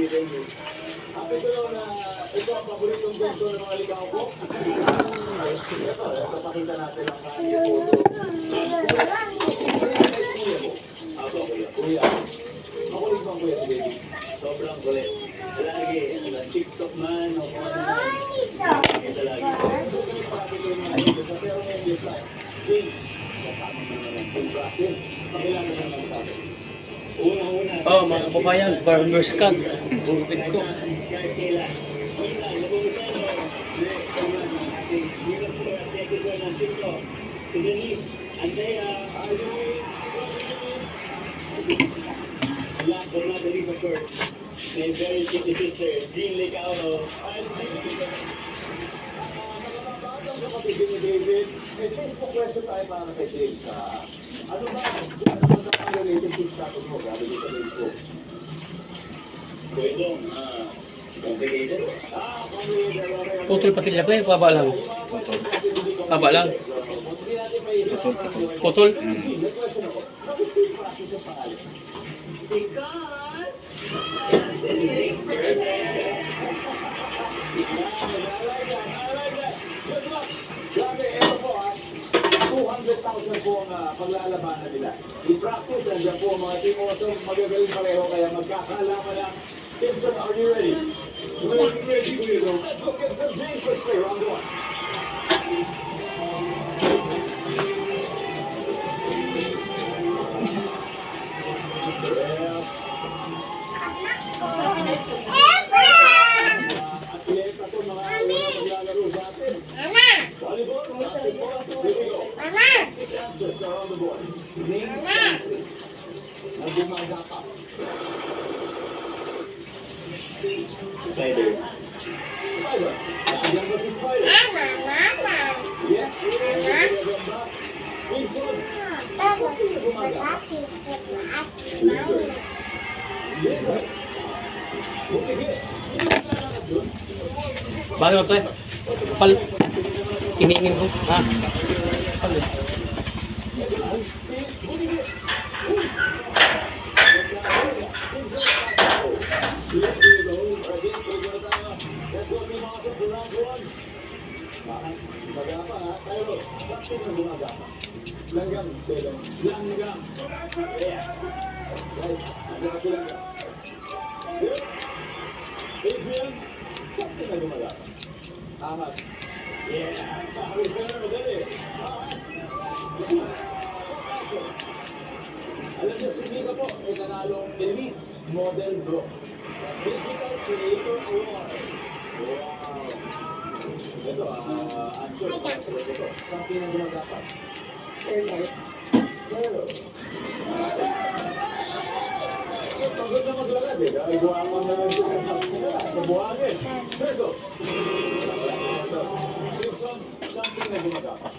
thank you. Sabi ko lang na ito ang paboritong bunso ng mga ligaw ko. Ito, pakita natin ang kanyang photo. Kuya. Makulit bang kuya si baby? Sobrang kulit. Lagi, TikTok man, o kung ano man. Ito lagi. Pero ngayon, just like, James, kasama mo naman. In practice, kailangan mo naman sabi. Una-una. Oh, mga kababayan, barber's cut. Bukit ko. Si Denise, Andrea, last but not the least, of course, my very pretty sister, Jean Licao. Nakakabagong kapatid ni David. May Facebook question tayo para kay James. Ano ba ang relationship status mo? Grabe dito sa Facebook. So ito, complicated. Complicated. Putol pati nila pa eh, paba lang. Paba lang. Putol. Grabe, ito po 200,000 po ang paglalabanan nila. In practice, nandiyan po ang mga team awesome, magagaling pareho, kaya magkakaalaman na. Gibson, are you ready? Ready, let's go get some James. Let's play round one. Atleta to mga maglalaro sa atin. Volleyball, basketball, here we go. 6 answers are on the board. Name something na gumagapang. Spider. Spider. Nandiyan ba si Spider? Yes. Wilson. Something na gumagapang. Wilson. Wilson. Butigit. Hindi mo nalalat yun? Bakit ba ito eh? Pal. Hiningin ko. Ha? Pal eh. Langgam, langgam. Yeah. Guys, langgam si langgam. Good. Adrian, something na gumagapang. Angat. Yeah. Sabi sir, madali. Alam niyo, si Mika po ay nanalong Elite Model Bro. Digital Creator Award. Wow. Ito, answer ko sa ito. Something na gumagapang. Pero, pagod na maglakad eh. Dahil buwangan na lang sa buhangin. Circle. Gibson, something na gumagapang.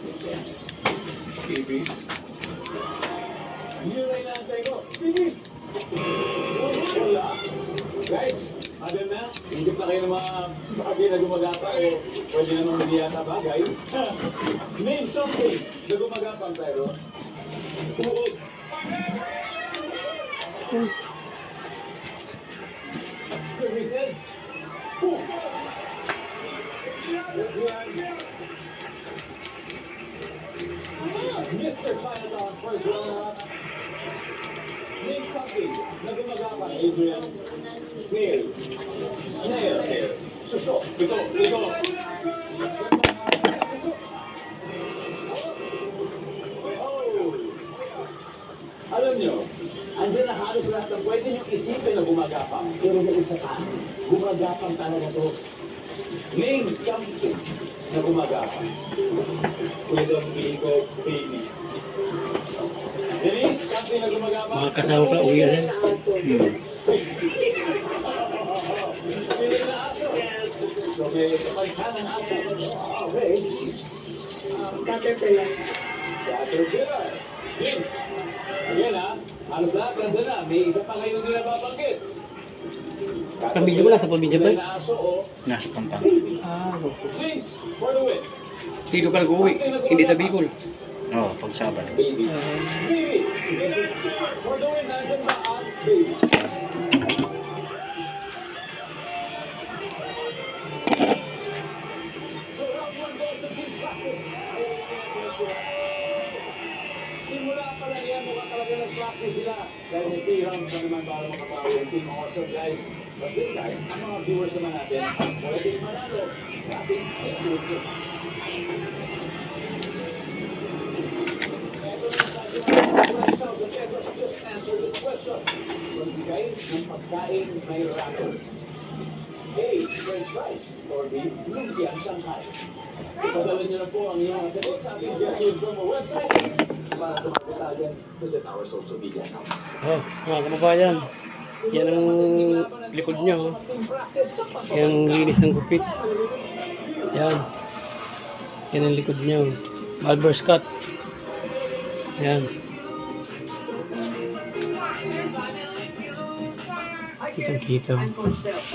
Ibis. Yun ay naantay ko. Ibis! Wala. Guys, agad na. Isip na kayo ng mga bagay na gumagapang o pwede naman hindi yata bagay. Name something na gumagapang tayo. Tuod. Services. Mr. Chinatown, first runner-up. Name something na gumagapang, Adrian. Snail. Snail. Suso. Suso. Suso. Alam nyo, andyan na halos lahat ng pwede nyo isipin na gumagapang. Pero may isa pa, gumagapang talaga to. Name something na gumagapang. Pwede ang pili ko, baby. Denise, something na gumagapang. Mga kasama pa, uwi yan. Pili na aso. So may pagsan ng aso. Okay. Caterpillar. Caterpillar. James. Again halos lahat nandiyan na. May isa pa ngayon nila babanggit. Pamilya mo lang sa pamilya ba? Nasa Pampanga. Ah, James, for the win. dito ka nag-uwi. Hindi sa Bicol. Oo, pag Sabado. Baby. Baby. For the win, nandiyan ba ang baby? makapawi ang Team Awesome, guys. But this time, ang mga viewers naman natin, pwede manalo sa ating SUV. Ito na sa 20,000 pesos. Just answer this question. Magbigay ng pagkain may raffle. A. French fries. Or B. Lumpiang Shanghai. Ipadala niyo na po ang inyong sagot sa ating Guess Promo website. Para sa mga detalye, visit our social media accounts. Oh, mga kababayan. Yan ang likod niya. Oh. Yung linis ng gupit. Yan. Yan ang likod niya. Oh. Barber's cut. Yan. Kitang-kita.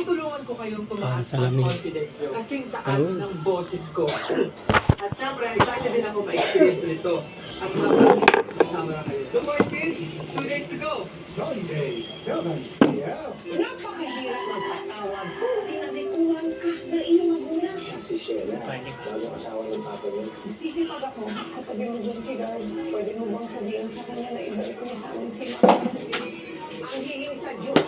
Tutulungan ko kayong tumaas ang salamin. confidence nyo. Kasing taas Oh. ng boses ko. At syempre, excited din ako ma-experience nito. At maraming kasama na kayo. The boys, kids, 2 days to go. Sunday, 7 p.m. Napakahirap magpatawad kung tinanikuhan ka ng iyong magulang. Si Sheila, bagong asawa ng papa niya. Sisipag ako kapag binugyan si God. Pwede mo bang sabihin sa kanya na ibalik niya sa amin sila? Ang hingin sa Diyos.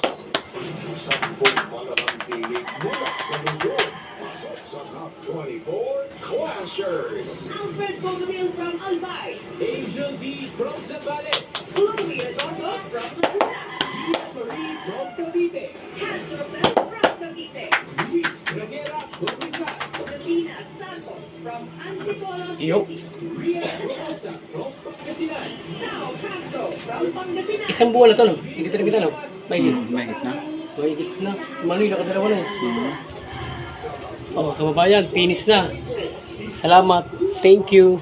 Sampung malamang piling mula sa Luzon. Pasok sa Top 24 Clashers. Alfred Bogomil from Albay. Angel D. from Zambales. Chloe Redondo from Laguna. Tia Marie from Cavite. Hans Rosel from Cavite. Luis Granera from Rizal. Delina Santos from Antipolo Iyo. City. Ria Rosa from Pangasinan. Tao Castro from Pangasinan. Isang buwan na to, no? Higit na kita, no? Mahigit. Mahigit na. Mahigit na. Manila ka dalawa na eh. Oh, kababayan, finish na. Salamat. Thank you.